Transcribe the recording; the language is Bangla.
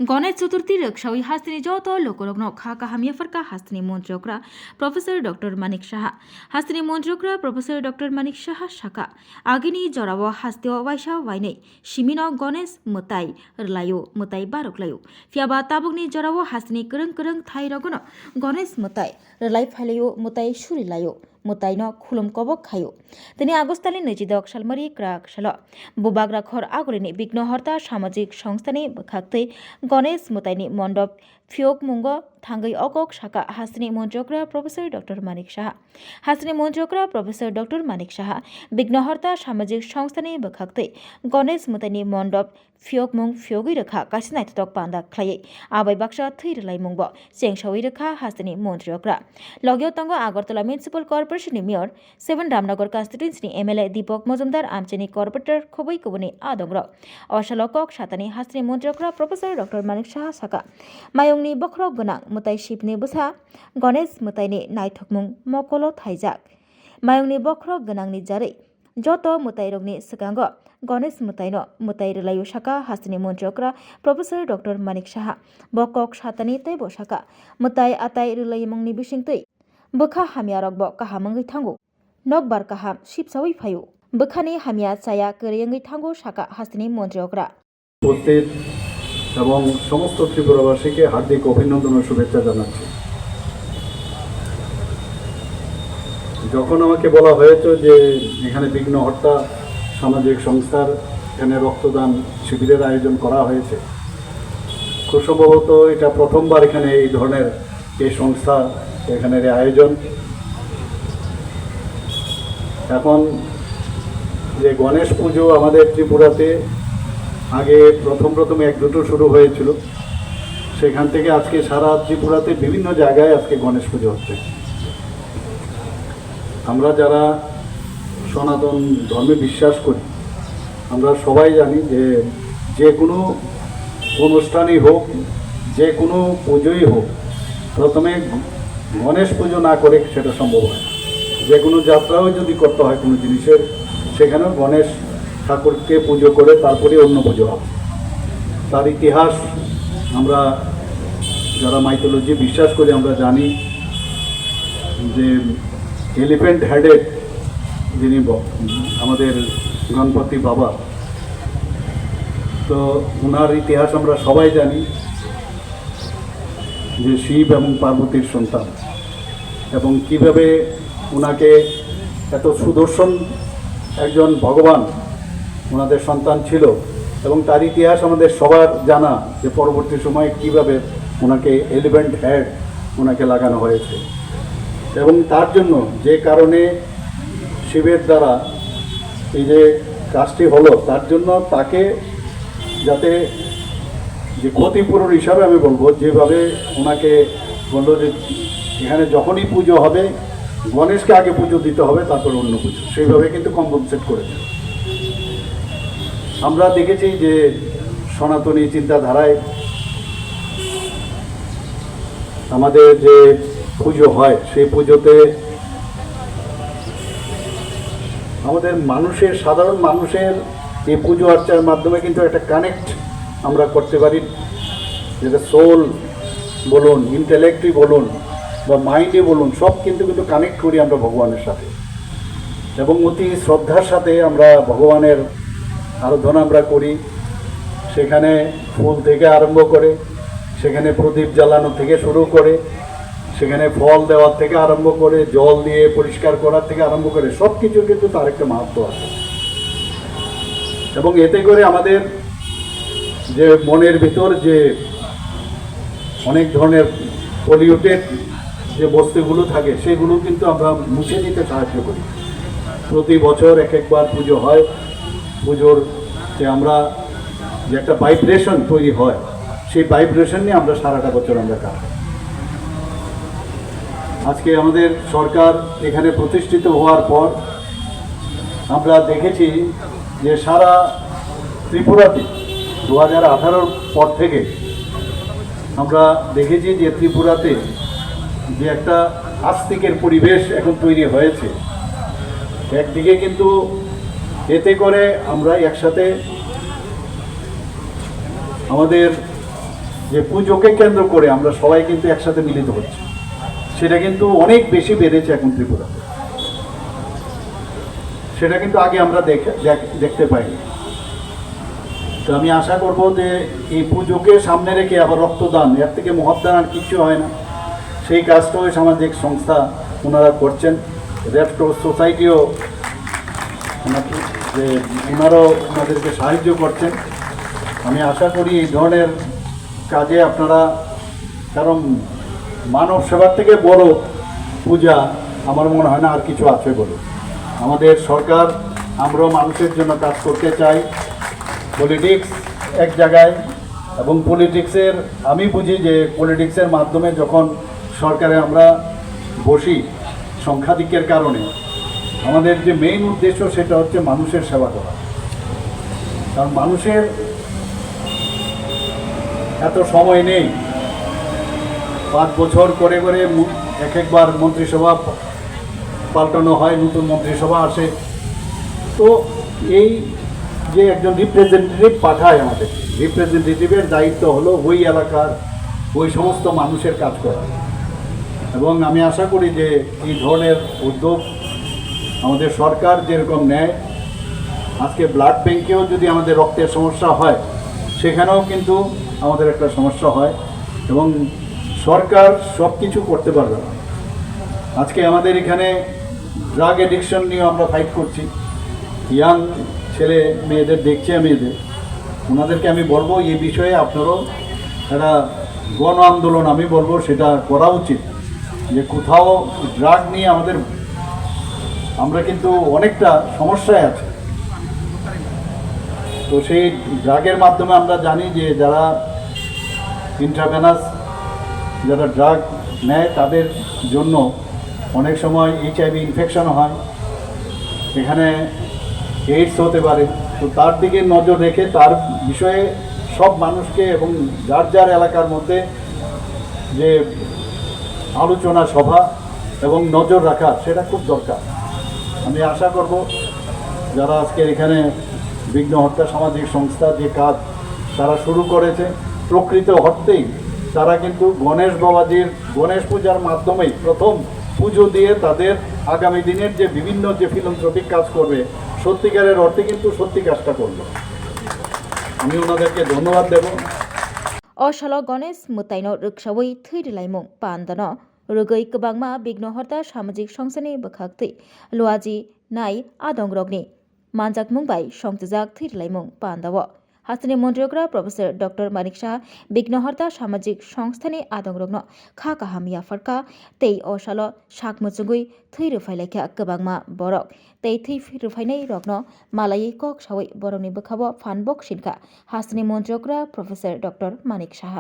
गणेश चतुर्थी रक्षावी हास्तिनी जौतो लोकरग्न खा काहामिया फरका हास्तिनी मन्त्रकरा प्रोफेसर डॉक्टर मानिक साहा हास्तिनी मन्त्रकरा प्रोफेसर डॉक्टर मानिक साहा साका आगिनी जराव हास्तियो वाइसा वाइनै सिमिनो गणेश मुताई रलायो मुताई बारकलायो फियाबा ताबुकनि जराव हास्तिनी करंग करंग थाइ रगनो गणेश मुताई रलाय फाइलायो मुताई सुरिलायो मुताइनो खुलुम कबक खायो তিনি আগস্তালি নৈজিদক সালমারি ক্রাক সাল বুবাগ্রা খর আগলিনি বিঘ্নহর্তা সামাজিক সংস্থানি বখাক্তৈ গণেশ মুতাইনি মণ্ডপ ফিওক মুঙ্গ থাঙ্গৈ অকক শাখা Hasini মন্ত্রকরা professor doctor Manik Saha Hasini মন্ত্রকরা professor doctor Manik Saha বিঘ্নহর্তা সামাজিক সংস্থানি বখাক্তৈ গণেশ মুতাইনি মণ্ডপ ফিওক মুং ফিയോഗৈ রখা কাসিনাই তক পান্দা খ্লাयै আবাই বাক্সা থৈরলাই মুংব চেংসাওই রখা হাসিনি মন্ত্রকরা লগিও তঙ্গ আগরতলা মিউনিসিপাল কর্পোরেশনनि মেয়র 7 रामनगर कन्स्टिट्युएन्सिनि एमएलए दीपक मजुमदार आमचेनी कर्पोरेटर खबै कुबुनि आदंग्र अशालकक सातानि हास्तिनि मन्त्रकरा प्रोफेसर डॉक्टर मानिक साहा साका मायंनि बख्रक गोनां मुताइ शिबनि बुसा गणेश मुताइनि नायथकमुं मकल थाइजाक मायंनि बख्रक गोनांनि जारै जत मुताइ रगनि सिगांग गणेश मुताइनो मुताइ रिलायो साका हास्तिनि मन्त्रकरा प्रोफेसर डॉक्टर मानिक साहा बकक सातानि तैबो साका मुताइ आताइ रिलायमुंनि बिसिंतै बोखा हामिया रगब काहामंगै थांगौ नकबार काहाम शिबसावै फायो बोखानि हामिया चाया करियंगै थांगौ साका हास्तिनि मन्त्रकरा উপস্থিত এবং সমস্ত ত্রিপুরাবাসীকে হার্দিক অভিনন্দন ও শুভেচ্ছা জানাচ্ছি। যখন আমাকে বলা হয়েছে যে এখানে বিঘ্নহর্তা সামাজিক সংস্থার এখানে রক্তদান শিবিরের আয়োজন করা হয়েছে, খুব সম্ভবত এটা প্রথমবার এখানে এই ধরনের এই সংস্থা এখানের আয়োজন। এখন যে গণেশ পুজো আমাদের ত্রিপুরাতে আগে প্রথম এক দুটো শুরু হয়েছিল, সেখান থেকে আজকে সারা ত্রিপুরাতে বিভিন্ন জায়গায় আজকে গণেশ পুজো হচ্ছে। আমরা যারা সনাতন ধর্মে বিশ্বাস করি, আমরা সবাই জানি যে যে কোনো অনুষ্ঠানই হোক, যে কোনো পুজোই হোক, প্রথমে গণেশ পুজো না করে সেটা সম্ভব হয়। যে কোনো যাত্রাও যদি করতে হয় কোনো জিনিসের, সেখানেও গণেশ ঠাকুরকে পুজো করে তারপরে অন্য পুজো হবে। তার ইতিহাস আমরা যারা মাইথোলজি বিশ্বাস করি আমরা জানি যে এলিফ্যান্ট হেডেড যিনি আমাদের গণপতি বাবা, তো ওনার ইতিহাস আমরা সবাই জানি যে শিব এবং পার্বতীর সন্তান, এবং কিভাবে ওনাকে এত সুদর্শন একজন ভগবান ওনাদের সন্তান ছিল, এবং তার ইতিহাস আমাদের সবার জানা যে পরবর্তী সময়ে কিভাবে ওনাকে এলিফ্যান্ট হেড ওনাকে লাগানো হয়েছে। এবং তার জন্য যে কারণে শিবের দ্বারা এই যে কাজটি হলো, তার জন্য তাকে যাতে যে ক্ষতিপূরণ হিসাবে আমি বলবো, যেভাবে ওনাকে বললো যে এখানে যখনই পুজো হবে গণেশকে আগে পুজো দিতে হবে, তারপর অন্য পুজো, সেইভাবে কিন্তু কম্পেনসেট করেছে। আমরা দেখেছি যে সনাতনী চিন্তাধারায় আমাদের যে পুজো হয়, সেই পুজোতে আমাদের মানুষের, সাধারণ মানুষের এই পুজো আর্চার মাধ্যমে কিন্তু একটা কানেক্ট আমরা করতে পারি, যেটা সোল বলুন, ইন্টেলেক্টই বলুন বা মাইন্ডে বলুন, সব কিন্তু কানেক্ট করি আমরা ভগবানের সাথে, এবং অতি শ্রদ্ধার সাথে আমরা ভগবানের আরাধনা আমরা করি। সেখানে ফুল থেকে আরম্ভ করে, সেখানে প্রদীপ জ্বালানো থেকে শুরু করে, সেখানে ফল দেওয়ার থেকে আরম্ভ করে, জল দিয়ে পরিষ্কার করার থেকে আরম্ভ করে সব কিছু কিন্তু তার একটা মাহাত্ম্য আছে। এবং এতে করে আমাদের যে মনের ভিতর যে অনেক ধরনের পলিউটেড যে বস্তুগুলো থাকে, সেগুলো কিন্তু আমরা মুছে দিতে সাহায্য করি। প্রতি বছর একবার পুজো হয়, পুজোর যে আমরা যে একটা ভাইব্রেশন তৈরি হয়, সেই ভাইব্রেশন নিয়ে আমরা সারাটা বছর আমরা কাটাই। আজকে আমাদের সরকার এখানে প্রতিষ্ঠিত হওয়ার পর আমরা দেখেছি যে সারা ত্রিপুরাতে 2018 পর থেকে আমরা দেখেছি যে ত্রিপুরাতে যে একটা আস্তিকের পরিবেশ এখন তৈরি হয়েছে। একদিকে কিন্তু এতে করে আমরা একসাথে আমাদের যে পুজোকে কেন্দ্র করে আমরা সবাই কিন্তু একসাথে মিলিত হচ্ছি, সেটা কিন্তু অনেক বেশি বেড়েছে এখন ত্রিপুরাতে। সেটা কিন্তু আগে আমরা দেখতে পাইনি। তো আমি আশা করব যে এই পুজোকে সামনে রেখে আবার রক্তদান, এর থেকে মহৎদান আর কিছু হয় না। সেই কাজটাও সামাজিক সংস্থা ওনারা করছেন। রেড ক্রস সোসাইটিও যে ওনারাও ওনাদেরকে সাহায্য করছেন। আমি আশা করি এই ধরনের কাজে আপনারা, কারণ মানব সেবার থেকে বড় পূজা আমার মনে হয় না আর কিছু আছে বলে। আমাদের সরকার, আমরাও মানুষের জন্য কাজ করতে চাই। পলিটিক্স এক জায়গায়, এবং পলিটিক্সের আমি বুঝি যে পলিটিক্সের মাধ্যমে যখন সরকারে আমরা বসি সংখ্যাধিক্যের কারণে, আমাদের যে মেইন উদ্দেশ্য সেটা হচ্ছে মানুষের সেবা করা। কারণ মানুষের এত সময় নেই, 5 বছর করে করে এক একবার মন্ত্রিসভা পাল্টানো হয়, নতুন মন্ত্রিসভা আসে। তো এই যে একজন রিপ্রেজেন্টেটিভ পাঠায়, আমাদের রিপ্রেজেন্টেটিভের দায়িত্ব হলো ওই এলাকার ওই সমস্ত মানুষের কাজ করা। এবং আমি আশা করি যে এই ধরনের উদ্যোগ আমাদের সরকার যেরকম নেয়, আজকে ব্লাড ব্যাংকেও যদি আমাদের রক্তের সমস্যা হয়, সেখানেও কিন্তু আমাদের একটা সমস্যা হয়, এবং সরকার সব কিছু করতে পারবে না। আজকে আমাদের এখানে ড্রাগ অ্যাডিকশন নিয়ে আমরা ফাইট করছি। ইয়াং ছেলে মেয়েদের দেখছি আমি, ওনাদেরকে আমি বলবো এই বিষয়ে আপনারাও একটা গণ আন্দোলন আমি বলবো সেটা করা উচিত। যে কোথাও ড্রাগ নিয়ে আমরা কিন্তু অনেকটা সমস্যায় আছি। তো সেই ড্রাগের মাধ্যমে আমরা জানি যে যারা ইন্ট্রাভেনাস যারা ড্রাগ নেয় তাদের জন্য অনেক সময় HIV ইনফেকশন হয়, এখানে এইডস হতে পারে। তো তার দিকে নজর রেখে তার বিষয়ে সব মানুষকে এবং যার যার এলাকার মধ্যে যে আলোচনা সভা এবং নজর রাখা, সেটা খুব দরকার। আমি আশা করব যারা আজকে এখানে বিঘ্ন হত্যা সামাজিক সংস্থা যে কাজ তারা শুরু করেছে, প্রকৃত অর্থেই তারা কিন্তু গণেশ বাবাজির গণেশ পূজার মাধ্যমেই প্রথম পুজো দিয়ে তাদের আগামী দিনের যে বিভিন্ন যে ফিলান্থ্রপিক কাজ করবে, সত্যিকারের অর্থে কিন্তু সত্যি কাজটা করবে। আমি ওনাদেরকে ধন্যবাদ দেব। अशल गणेश मुताइनो रुक्सावै थैरलाइमुं पान्दनो रुगै गोबांमा बिघ्नहर्ता सामाजिक संस्थानि बोखाक्तै लुवाजी नाय आदंग्रगनि मानजाक मुंबाय संतजाक थैरलाइमुं पान्दाव हास्तिनि मन्त्रिग्रा प्रफेसर डक्टर मानिक शाह बिघ्नहर्ता सामाजिक संस्थानि आदंग्रगनो खा काहामिया फरका तै अशल साकमुचुगै थैरुफाइलाइखा गोबांमा बरक तै थैरुफाइनाय रगनो मालायै कक सावै बरकनि बोखाव फानबक सिनखा हास्तिनि मन्त्रिग्रा प्रफेसर डक्टर मानिक शाह।